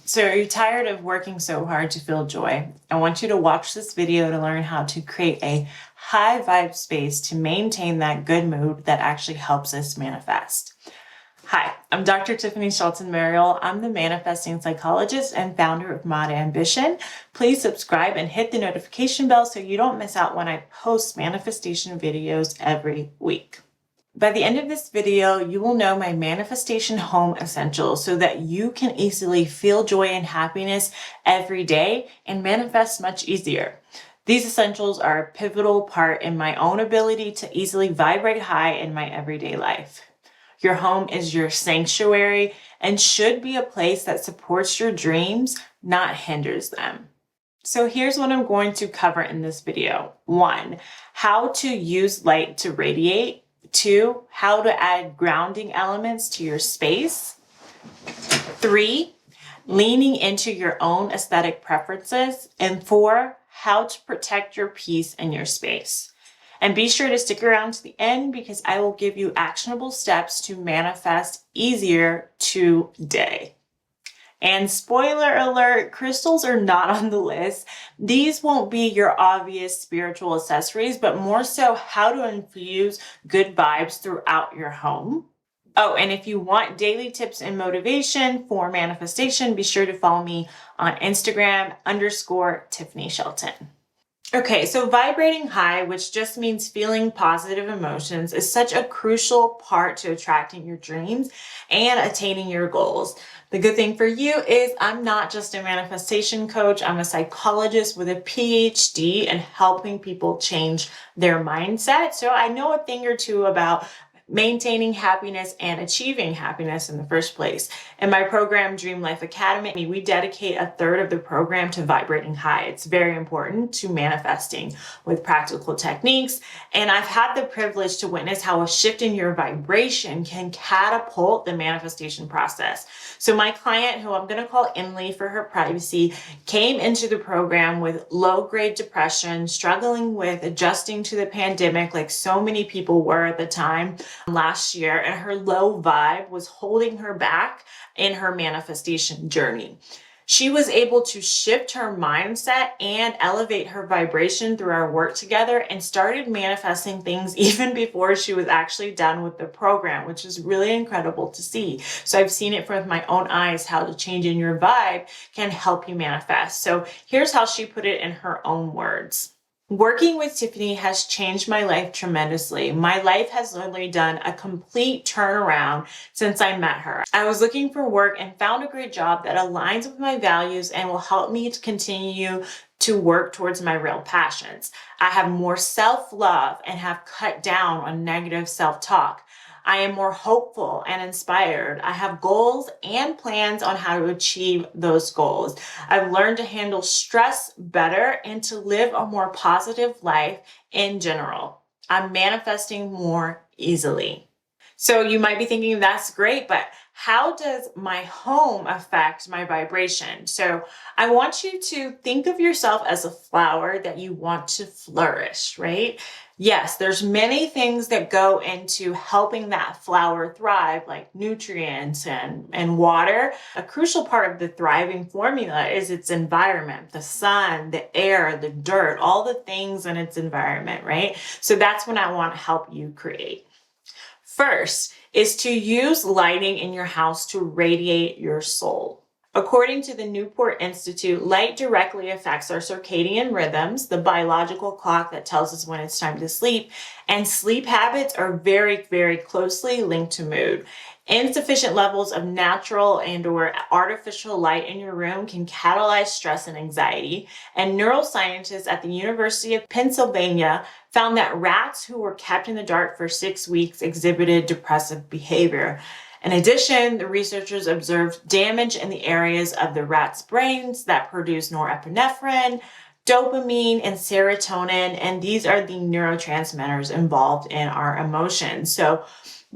So are you tired of working so hard to feel joy? I want you to watch this video to learn how to create a high vibe space to maintain that good mood that actually helps us manifest. Hi, I'm Dr. Tiffany Shelton Mariel. I'm the manifesting psychologist and founder of modAmbition. Please subscribe and hit the notification bell so you don't miss out when I post manifestation videos every week. By the end of this video, you will know my manifestation home essentials so that you can easily feel joy and happiness every day and manifest much easier. These essentials are a pivotal part in my own ability to easily vibrate high in my everyday life. Your home is your sanctuary and should be a place that supports your dreams, not hinders them. So here's what I'm going to cover in this video. 1, how to use light to radiate. 2, how to add grounding elements to your space. 3, leaning into your own aesthetic preferences. And 4, how to protect your peace and your space. And be sure to stick around to the end because I will give you actionable steps to manifest easier today. And spoiler alert, crystals are not on the list. These won't be your obvious spiritual accessories, but more so how to infuse good vibes throughout your home. Oh, and if you want daily tips and motivation for manifestation, be sure to follow me on Instagram _Tiffany Shelton. Okay, so vibrating high, which just means feeling positive emotions, is such a crucial part to attracting your dreams and attaining your goals. The good thing for you is I'm not just a manifestation coach, I'm a psychologist with a PhD in helping people change their mindset. So I know a thing or two about maintaining happiness and achieving happiness in the first place. In my program, Dream Life Academy, we dedicate a third of the program to vibrating high. It's very important to manifesting with practical techniques. And I've had the privilege to witness how a shift in your vibration can catapult the manifestation process. So my client, who I'm going to call Emily for her privacy, came into the program with low-grade depression, struggling with adjusting to the pandemic like so many people were at the time last year, and her low vibe was holding her back in her manifestation journey. She was able to shift her mindset and elevate her vibration through our work together and started manifesting things even before she was actually done with the program, which is really incredible to see. So I've seen it with my own eyes, how the change in your vibe can help you manifest. So here's how she put it in her own words. Working with Tiffany has changed my life tremendously. My life has literally done a complete turnaround since I met her. I was looking for work and found a great job that aligns with my values and will help me to continue to work towards my real passions. I have more self-love and have cut down on negative self-talk. I am more hopeful and inspired. I have goals and plans on how to achieve those goals. I've learned to handle stress better and to live a more positive life in general. I'm manifesting more easily. So you might be thinking that's great, but how does my home affect my vibration? So I want you to think of yourself as a flower that you want to flourish, right? Yes, there's many things that go into helping that flower thrive, like nutrients and water. A crucial part of the thriving formula is its environment, the sun, the air, the dirt, all the things in its environment, right? So that's what I want to help you create. First is to use lighting in your house to radiate your soul. According to the Newport Institute, light directly affects our circadian rhythms, the biological clock that tells us when it's time to sleep, and sleep habits are very, very closely linked to mood. Insufficient levels of natural and/or artificial light in your room can catalyze stress and anxiety. And neuroscientists at the University of Pennsylvania found that rats who were kept in the dark for 6 weeks exhibited depressive behavior. In addition, the researchers observed damage in the areas of the rats' brains that produce norepinephrine, dopamine, and serotonin, and these are the neurotransmitters involved in our emotions. So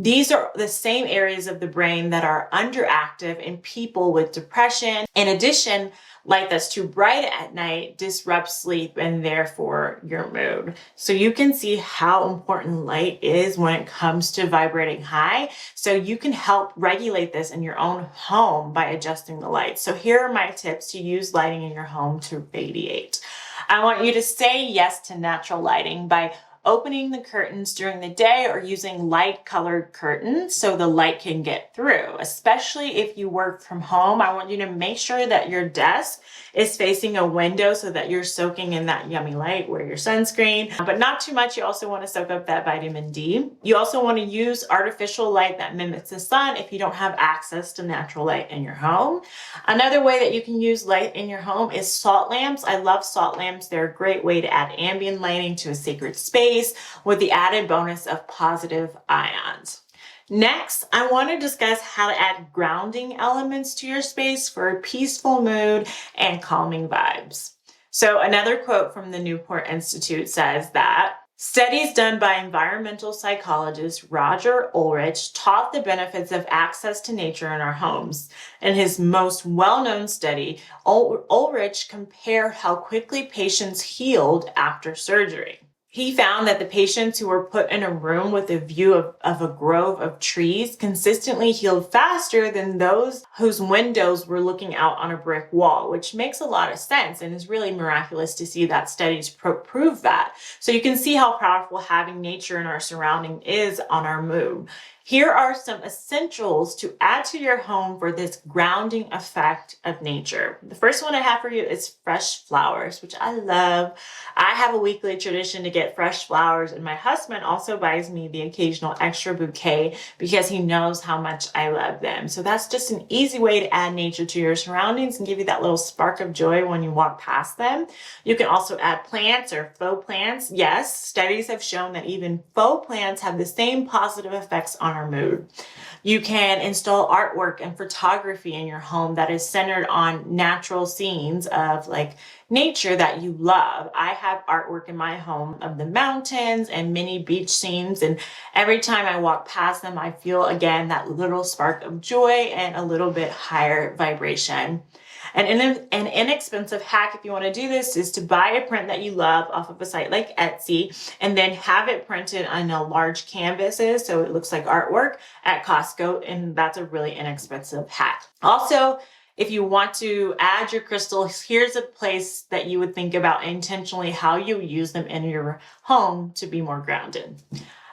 These are the same areas of the brain that are underactive in people with depression. In addition, light that's too bright at night disrupts sleep and therefore your mood. So you can see how important light is when it comes to vibrating high. So you can help regulate this in your own home by adjusting the light. So here are my tips to use lighting in your home to radiate. I want you to say yes to natural lighting by opening the curtains during the day or using light colored curtains so the light can get through. Especially if you work from home, I want you to make sure that your desk is facing a window so that you're soaking in that yummy light. Wear your sunscreen, but not too much. You also want to soak up that vitamin D. You also want to use artificial light that mimics the sun if you don't have access to natural light in your home. Another way that you can use light in your home is salt lamps. I love salt lamps. They're a great way to add ambient lighting to a sacred space with the added bonus of positive ions. Next, I want to discuss how to add grounding elements to your space for a peaceful mood and calming vibes. So another quote from the Newport Institute says that studies done by environmental psychologist Roger Ulrich taught the benefits of access to nature in our homes. In his most well-known study, Ulrich compared how quickly patients healed after surgery. He found that the patients who were put in a room with a view of a grove of trees consistently healed faster than those whose windows were looking out on a brick wall, which makes a lot of sense and is really miraculous to see that studies prove that. So you can see how powerful having nature in our surrounding is on our mood. Here are some essentials to add to your home for this grounding effect of nature. The first one I have for you is fresh flowers, which I love. I have a weekly tradition to get fresh flowers, and my husband also buys me the occasional extra bouquet because he knows how much I love them. So that's just an easy way to add nature to your surroundings and give you that little spark of joy when you walk past them. You can also add plants or faux plants. Yes, studies have shown that even faux plants have the same positive effects on our mood. You can install artwork and photography in your home that is centered on natural scenes of like nature that you love. I have artwork in my home of the mountains and many beach scenes, and every time I walk past them, I feel again that little spark of joy and a little bit higher vibration. And an inexpensive hack, if you want to do this, is to buy a print that you love off of a site like Etsy and then have it printed on a large canvases so it looks like artwork at Costco, and that's a really inexpensive hack. Also, if you want to add your crystals, here's a place that you would think about intentionally how you use them in your home to be more grounded.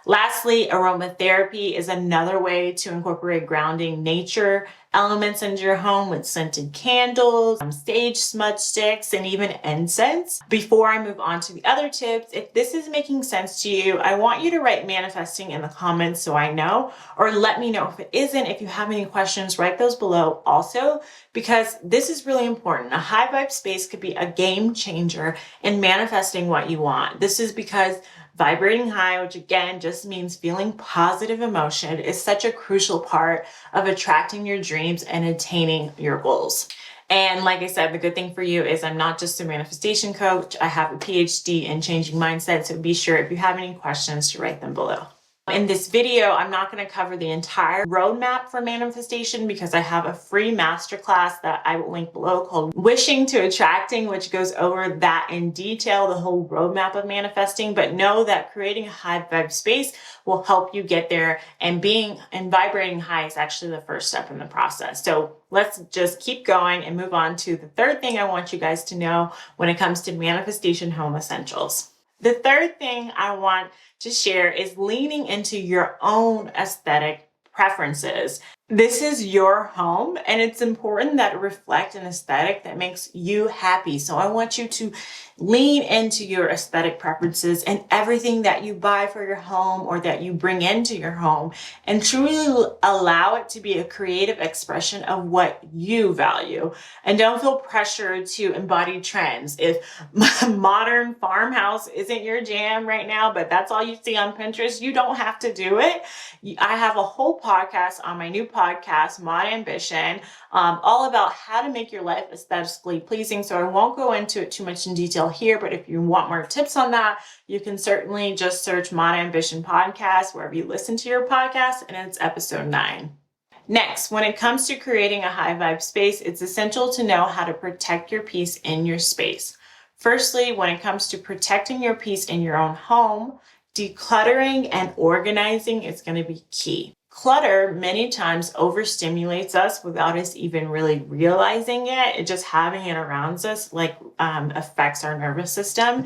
Lastly, aromatherapy is another way to incorporate grounding nature elements into your home with scented candles, sage smudge sticks, and even incense. Before I move on to the other tips, if this is making sense to you, I want you to write manifesting in the comments so I know, or let me know if it isn't. If you have any questions, write those below also, because this is really important. A high vibe space could be a game changer in manifesting what you want. This is because vibrating high, which again just means feeling positive emotion, is such a crucial part of attracting your dreams and attaining your goals. And like I said, the good thing for you is I'm not just a manifestation coach. I have a PhD in changing mindset. So be sure if you have any questions to write them below. In this video, I'm not going to cover the entire roadmap for manifestation because I have a free masterclass that I will link below called Wishing to Attracting, which goes over that in detail, the whole roadmap of manifesting. But know that creating a high vibe space will help you get there, and vibrating high is actually the first step in the process. So let's just keep going and move on to the third thing I want you guys to know when it comes to manifestation home essentials. The third thing I want to share is leaning into your own aesthetic preferences. This is your home, and it's important that it reflect an aesthetic that makes you happy. So I want you to lean into your aesthetic preferences and everything that you buy for your home or that you bring into your home, and truly allow it to be a creative expression of what you value. And don't feel pressured to embody trends. If modern farmhouse isn't your jam right now, but that's all you see on Pinterest, you don't have to do it. I have a whole podcast on my new podcast, modAmbition, all about how to make your life aesthetically pleasing. So I won't go into it too much in detail here, but if you want more tips on that, you can certainly just search modAmbition podcast wherever you listen to your podcast, and it's episode 9. Next, when it comes to creating a high vibe space, it's essential to know how to protect your peace in your space. Firstly, when it comes to protecting your peace in your own home, decluttering and organizing is going to be key. Clutter many times overstimulates us without us even really realizing it. Just having it around us affects our nervous system.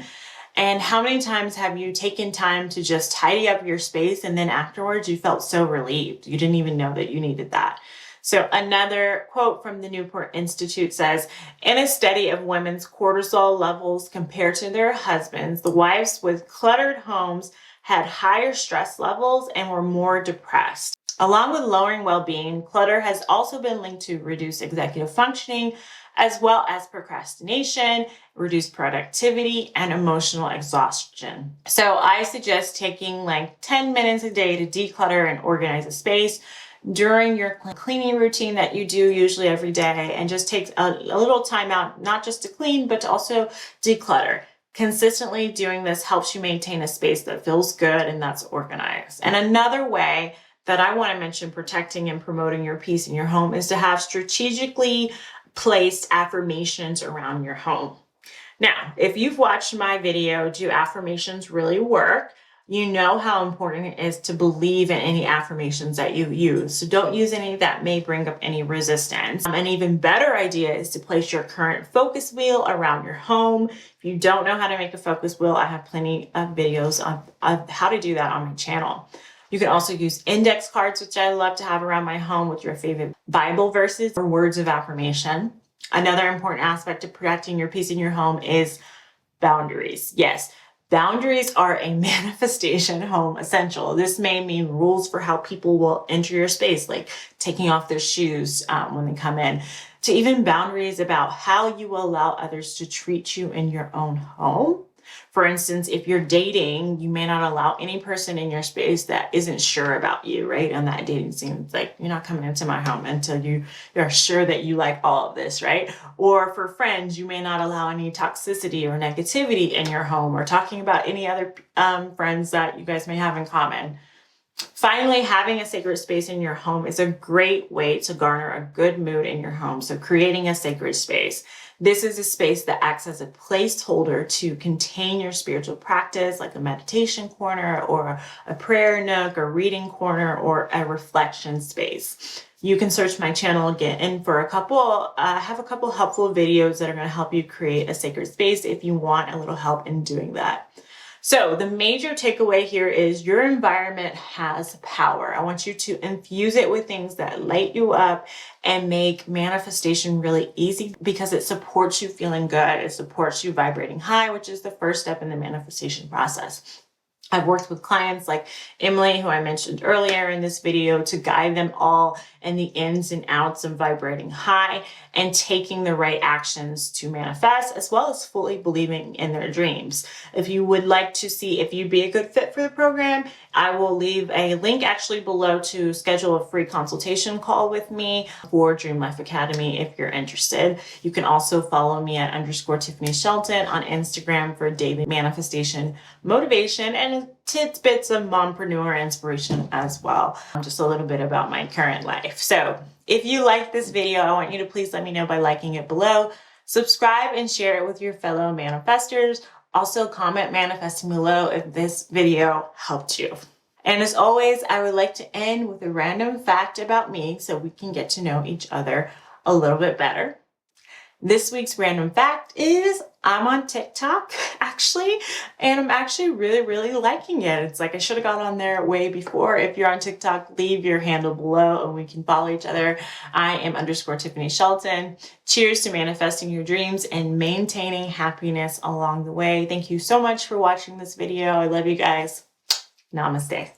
And how many times have you taken time to just tidy up your space and then afterwards you felt so relieved? You didn't even know that you needed that. So another quote from the Newport Institute says, in a study of women's cortisol levels compared to their husbands, the wives with cluttered homes had higher stress levels and were more depressed. Along with lowering well-being, clutter has also been linked to reduced executive functioning, as well as procrastination, reduced productivity, and emotional exhaustion. So I suggest taking 10 minutes a day to declutter and organize a space during your cleaning routine that you do usually every day, and just take a little time out, not just to clean, but to also declutter. Consistently doing this helps you maintain a space that feels good and that's organized. And another way that I want to mention protecting and promoting your peace in your home is to have strategically placed affirmations around your home. Now, if you've watched my video, Do Affirmations Really Work? You know how important it is to believe in any affirmations that you use. So don't use any that may bring up any resistance. An even better idea is to place your current focus wheel around your home. If you don't know how to make a focus wheel, I have plenty of videos on how to do that on my channel. You can also use index cards, which I love to have around my home, with your favorite Bible verses or words of affirmation. Another important aspect of protecting your peace in your home is boundaries. Yes, boundaries are a manifestation home essential. This may mean rules for how people will enter your space, like taking off their shoes when they come in, to even boundaries about how you will allow others to treat you in your own home. For instance, if you're dating, you may not allow any person in your space that isn't sure about you, right? On that dating scene, it's like, you're not coming into my home until you're sure that you like all of this, right? Or for friends, you may not allow any toxicity or negativity in your home, or talking about any other friends that you guys may have in common. Finally, having a sacred space in your home is a great way to garner a good mood in your home. So creating a sacred space. This is a space that acts as a placeholder to contain your spiritual practice, like a meditation corner or a prayer nook or reading corner or a reflection space. You can search my channel again and for I have a couple helpful videos that are going to help you create a sacred space if you want a little help in doing that. So the major takeaway here is your environment has power. I want you to infuse it with things that light you up and make manifestation really easy, because it supports you feeling good. It supports you vibrating high, which is the first step in the manifestation process. I've worked with clients like Emily, who I mentioned earlier in this video, to guide them all in the ins and outs of vibrating high and taking the right actions to manifest, as well as fully believing in their dreams. If you would like to see if you'd be a good fit for the program, I will leave a link actually below to schedule a free consultation call with me for Dream Life Academy if you're interested. You can also follow me at _Tiffany Shelton on Instagram for daily manifestation motivation and tidbits of mompreneur inspiration as well. Just a little bit about my current life. So if you like this video, I want you to please let me know by liking it below. Subscribe and share it with your fellow manifestors. Also comment manifesting below if this video helped you. And as always, I would like to end with a random fact about me so we can get to know each other a little bit better. This week's random fact is I'm on TikTok actually, and I'm actually really liking it. It's like I should have got on there way before. If you're on TikTok, leave your handle below and we can follow each other. I am _Tiffany Shelton. Cheers to manifesting your dreams and maintaining happiness along the way. Thank you so much for watching this video. I love you guys. Namaste.